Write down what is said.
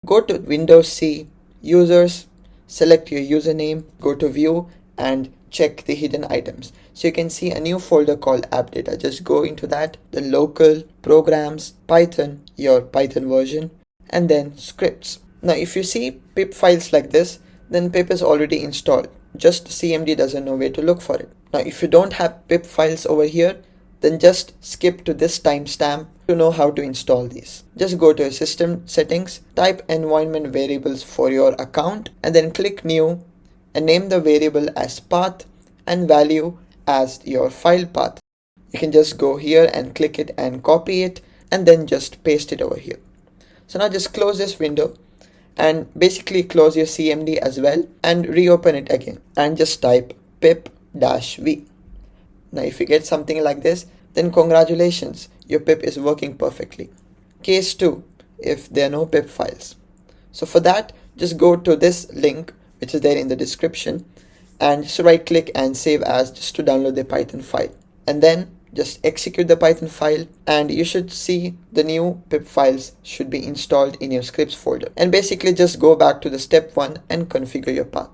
Go to Windows C, Users, select your username, go to View and check the hidden items. So you can see a new folder called app data. Just go into that, the local, programs, Python, your Python version, and then scripts. Now if you see pip files like this, then pip is already installed. Just CMD doesn't know where to look for it. Now if you don't have pip files over here, then just skip to this timestamp to know how to install these. Just go to system settings, type environment variables for your account, and then click new and name the variable as path and value as your file path. You can just go here and click it and copy it and then just paste it over here. So now just close this window and basically close your CMD as well and reopen it again and just type pip-v. Now if you get something like this, then congratulations, your pip is working perfectly. Case 2, if there are no pip files. So for that, just go to this link which is there in the description and just right click and save as just to download the Python file. And then just execute the Python file and you should see the new pip files should be installed in your scripts folder. And basically just go back to the step 1 and configure your path.